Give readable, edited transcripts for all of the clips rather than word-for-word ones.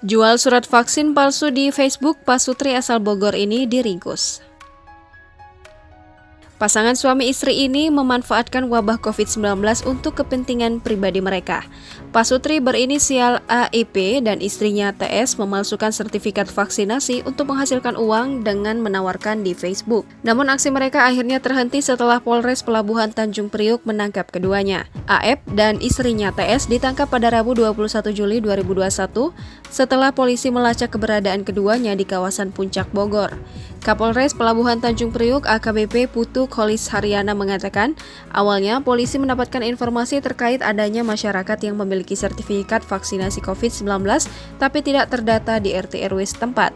Jual surat vaksin palsu di Facebook, pasutri asal Bogor ini diringkus. Pasangan suami istri ini memanfaatkan wabah COVID-19 untuk kepentingan pribadi mereka. Pasutri berinisial AIP dan istrinya TS memalsukan sertifikat vaksinasi untuk menghasilkan uang dengan menawarkan di Facebook. Namun aksi mereka akhirnya terhenti setelah Polres Pelabuhan Tanjung Priuk menangkap keduanya. AF dan istrinya TS ditangkap pada Rabu 21 Juli 2021 setelah polisi melacak keberadaan keduanya di kawasan Puncak Bogor. Kapolres Pelabuhan Tanjung Priuk AKBP Putu Kholis Haryana mengatakan, awalnya polisi mendapatkan informasi terkait adanya masyarakat yang memiliki sertifikat vaksinasi COVID-19 tapi tidak terdata di RT RW setempat.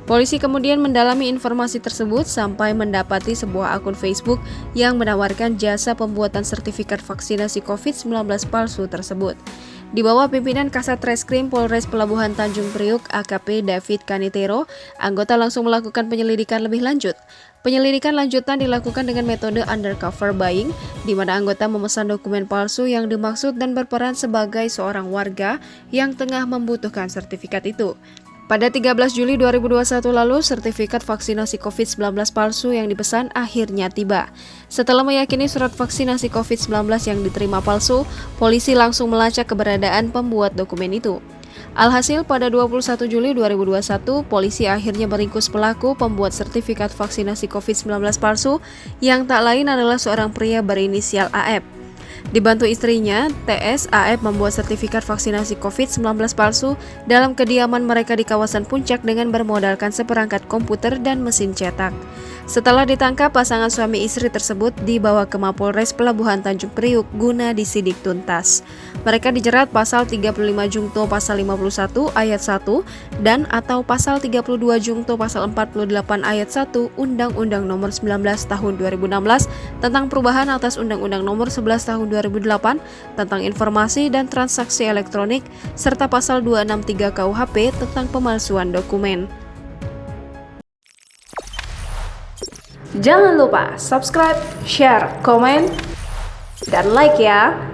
Polisi kemudian mendalami informasi tersebut sampai mendapati sebuah akun Facebook yang menawarkan jasa pembuatan sertifikat vaksinasi COVID-19 palsu tersebut. Di bawah pimpinan Kasat Reskrim Polres Pelabuhan Tanjung Priuk AKP David Kanitero, anggota langsung melakukan penyelidikan lebih lanjut. Penyelidikan lanjutan dilakukan dengan metode undercover buying, di mana anggota memesan dokumen palsu yang dimaksud dan berperan sebagai seorang warga yang tengah membutuhkan sertifikat itu. Pada 13 Juli 2021 lalu, sertifikat vaksinasi COVID-19 palsu yang dipesan akhirnya tiba. Setelah meyakini surat vaksinasi COVID-19 yang diterima palsu, polisi langsung melacak keberadaan pembuat dokumen itu. Alhasil, pada 21 Juli 2021, polisi akhirnya meringkus pelaku pembuat sertifikat vaksinasi COVID-19 palsu yang tak lain adalah seorang pria berinisial AF. Dibantu istrinya, TS, AF membuat sertifikat vaksinasi COVID-19 palsu dalam kediaman mereka di kawasan Puncak dengan bermodalkan seperangkat komputer dan mesin cetak. Setelah ditangkap, pasangan suami istri tersebut dibawa ke Mapolres Pelabuhan Tanjung Priuk guna disidik tuntas. Mereka dijerat pasal 35 Jungto pasal 51 ayat 1 dan atau pasal 32 Jungto pasal 48 ayat 1 Undang-Undang Nomor 19 Tahun 2016 tentang perubahan atas Undang-Undang Nomor 11 Tahun 2008 tentang informasi dan transaksi elektronik serta pasal 263 KUHP tentang pemalsuan dokumen. Jangan lupa subscribe, share, komen, dan like ya!